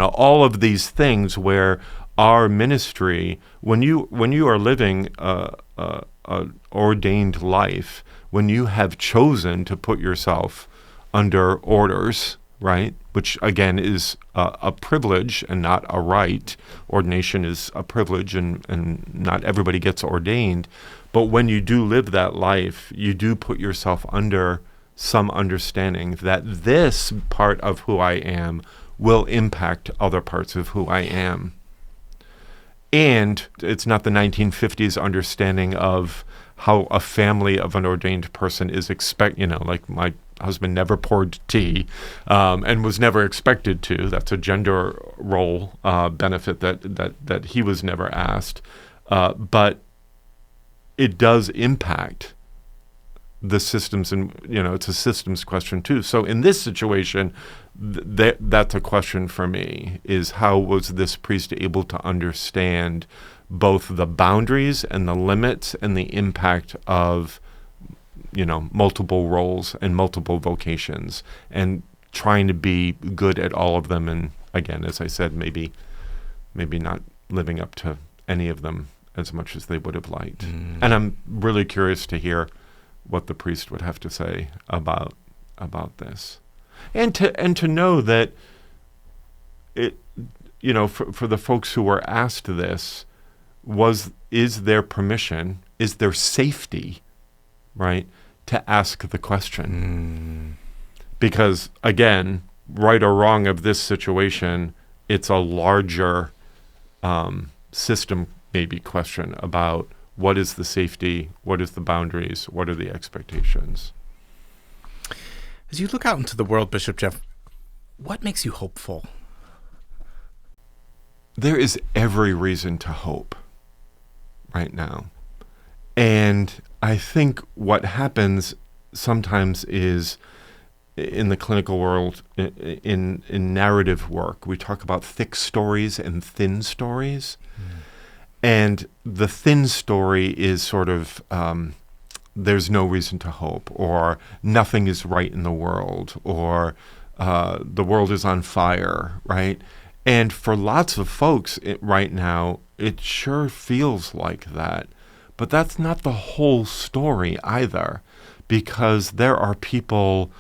all of these things where our ministry, when you are living a ordained life, when you have chosen to put yourself under orders, right, which again is a privilege and not a right. Ordination is a privilege, and not everybody gets ordained. But when you do live that life, you do put yourself under some understanding that this part of who I am will impact other parts of who I am. And it's not the 1950s understanding of how a family of an ordained person is like my husband never poured tea and was never expected to. That's a gender role benefit that he was never asked. But it does impact the systems, and it's a systems question too. So in this situation, that's a question for me, is how was this priest able to understand both the boundaries and the limits and the impact of multiple roles and multiple vocations, and trying to be good at all of them. And again, as I said, maybe not living up to any of them as much as they would have liked. And I'm really curious to hear what the priest would have to say about this, and to know that it, for the folks who were asked this, is there permission, is there safety, right, to ask the question? Because again, right or wrong of this situation, it's a larger system maybe question about what is the safety, what is the boundaries, what are the expectations. As you look out into the world, Bishop Jeff, what makes you hopeful? There is every reason to hope right now. And I think what happens sometimes is, in the clinical world, in narrative work, we talk about thick stories and thin stories. And the thin story is sort of, there's no reason to hope, or nothing is right in the world, or the world is on fire, right? And for lots of folks right now, it sure feels like that. But that's not the whole story either, because there are people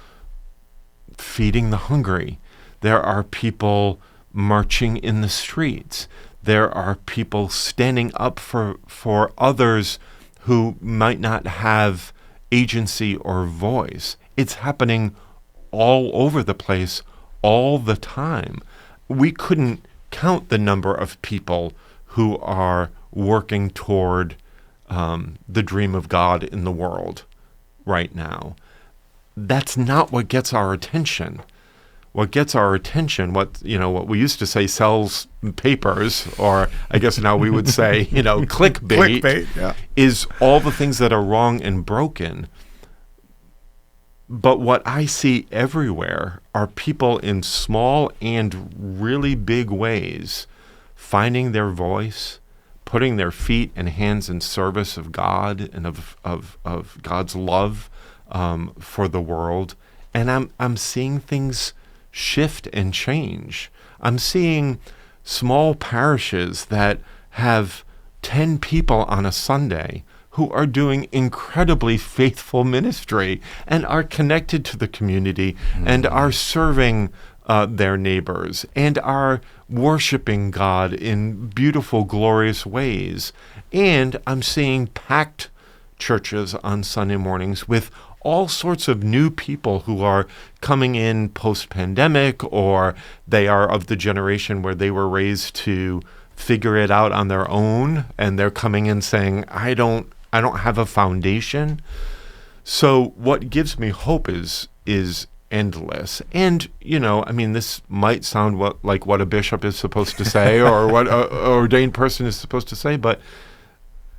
feeding the hungry. There are people marching in the streets. There are people standing up for others who might not have agency or voice. It's happening all over the place all the time. We couldn't count the number of people who are working toward the dream of God in the world right now. That's not what gets our attention. What gets our attention, what we used to say sells papers, or I guess now we would say, clickbait, is all the things that are wrong and broken. But what I see everywhere are people in small and really big ways finding their voice, putting their feet and hands in service of God and of God's love, for the world, and I'm seeing things shift and change. I'm seeing small parishes that have 10 people on a Sunday who are doing incredibly faithful ministry and are connected to the community and are serving their neighbors and are worshiping God in beautiful, glorious ways. And I'm seeing packed churches on Sunday mornings with all sorts of new people who are coming in post-pandemic, or they are of the generation where they were raised to figure it out on their own, and they're coming in saying, I don't have a foundation. So what gives me hope is endless. And, this might sound like what a bishop is supposed to say or what an ordained person is supposed to say, but,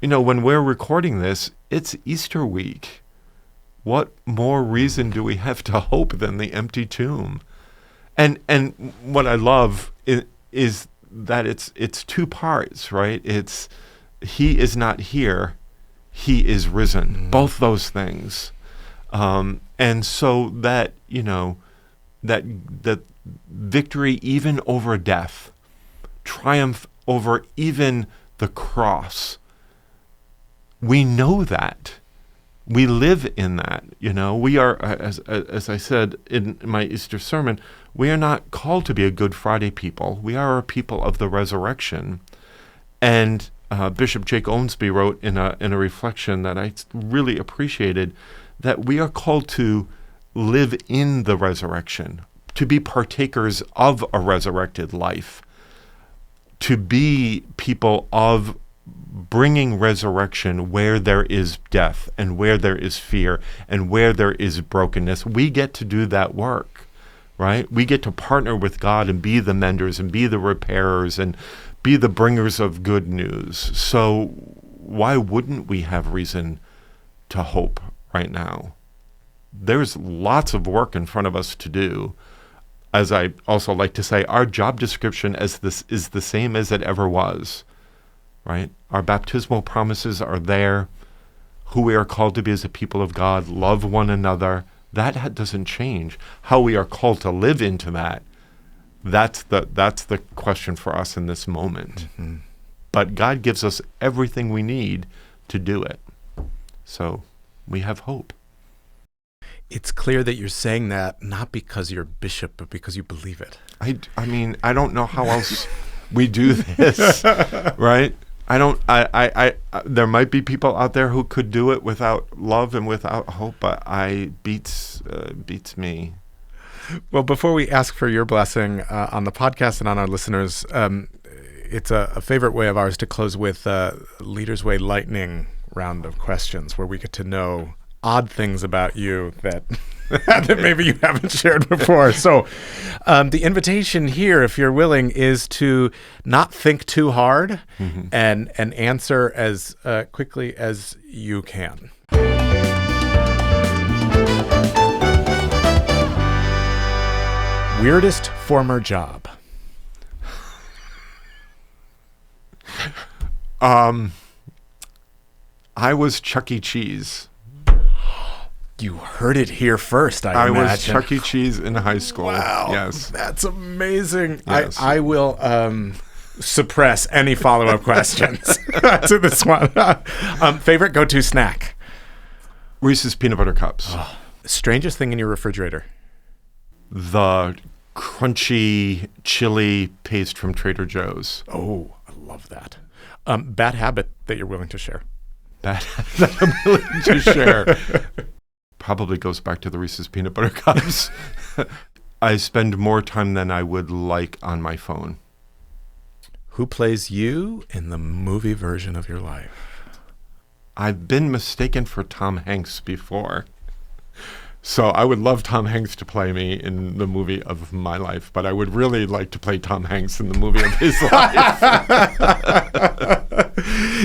when we're recording this, it's Easter week. What more reason do we have to hope than the empty tomb? And what I love is that it's two parts, right? It's he is not here, he is risen. Both those things. And so that, that victory even over death, triumph over even the cross, we know that. We live in that, We are, as I said in my Easter sermon, we are not called to be a Good Friday people. We are a people of the resurrection. And Bishop Jake Owensby wrote in a reflection that I really appreciated, that we are called to live in the resurrection, to be partakers of a resurrected life, to be people of bringing resurrection where there is death and where there is fear and where there is brokenness. We get to do that work, right? We get to partner with God and be the menders and be the repairers and be the bringers of good news. So why wouldn't we have reason to hope right now? There's lots of work in front of us to do. As I also like to say, our job description is the same as it ever was. Right? Our baptismal promises are there. Who we are called to be as a people of God, love one another. That doesn't change. How we are called to live into that's the question for us in this moment. Mm-hmm. But God gives us everything we need to do it. So we have hope. It's clear that you're saying that not because you're a bishop, but because you believe it. I mean, I don't know how else we do this, right? There might be people out there who could do it without love and without hope, but beats me. Well, before we ask for your blessing on the podcast and on our listeners, it's a favorite way of ours to close with Leader's Way lightning round of questions where we get to know odd things about you that that maybe you haven't shared before. So the invitation here, if you're willing, is to not think too hard and answer as quickly as you can. Weirdest former job? I was Chuck E. Cheese. You heard it here first, I imagine. Was Chuck E. Cheese in high school. Wow. Yes. That's amazing. Yes. I will suppress any follow-up questions to this one. Favorite go-to snack? Reese's Peanut Butter Cups. Oh. Strangest thing in your refrigerator? The crunchy chili paste from Trader Joe's. Oh, I love that. Bad habit that you're willing to share? Bad habit that I'm willing to share. Probably goes back to the Reese's Peanut Butter Cups. I spend more time than I would like on my phone. Who plays you in the movie version of your life? I've been mistaken for Tom Hanks before. So I would love Tom Hanks to play me in the movie of my life, but I would really like to play Tom Hanks in the movie of his life.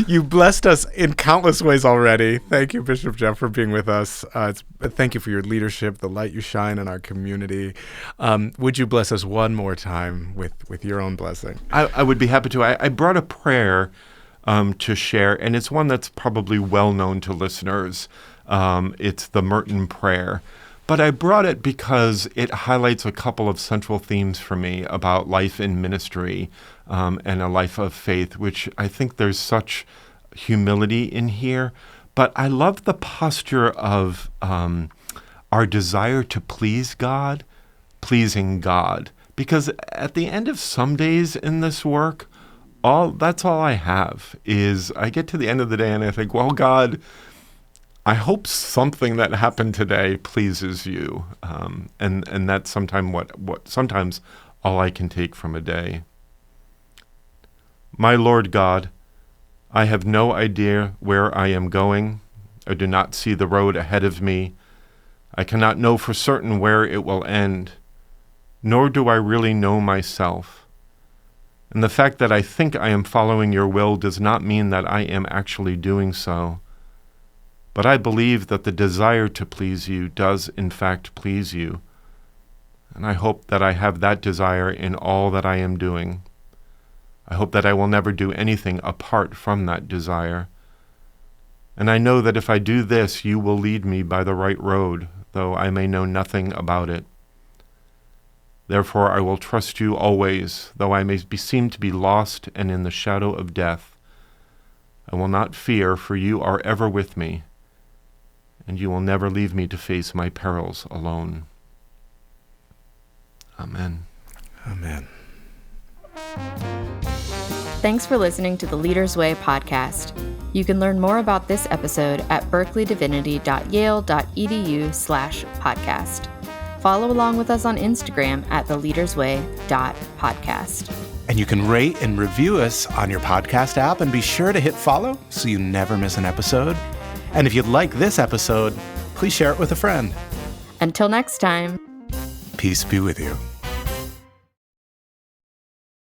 You blessed us in countless ways already. Thank you, Bishop Jeff, for being with us. Thank you for your leadership, the light you shine in our community. Would you bless us one more time with your own blessing? I would be happy to. I brought a prayer to share, and it's one that's probably well known to listeners. It's the Merton Prayer. But I brought it because it highlights a couple of central themes for me about life in ministry and a life of faith, which I think there's such humility in here. But I love the posture of our desire to please God, pleasing God. Because at the end of some days in this work, that's all I have is I get to the end of the day and I think, well, God, I hope something that happened today pleases you. And that's sometimes all I can take from a day. My Lord God, I have no idea where I am going. I do not see the road ahead of me. I cannot know for certain where it will end, nor do I really know myself. And the fact that I think I am following your will does not mean that I am actually doing so. But I believe that the desire to please you does in fact please you. And I hope that I have that desire in all that I am doing. I hope that I will never do anything apart from that desire. And I know that if I do this, you will lead me by the right road, though I may know nothing about it. Therefore I will trust you always, though I may seem to be lost and in the shadow of death. I will not fear, for you are ever with me, and you will never leave me to face my perils alone. Amen. Amen. Thanks for listening to the Leader's Way podcast. You can learn more about this episode at berkeleydivinity.yale.edu/podcast. Follow along with us on Instagram at theleadersway.podcast. And you can rate and review us on your podcast app, and be sure to hit follow so you never miss an episode. And if you'd like this episode, please share it with a friend. Until next time. Peace be with you.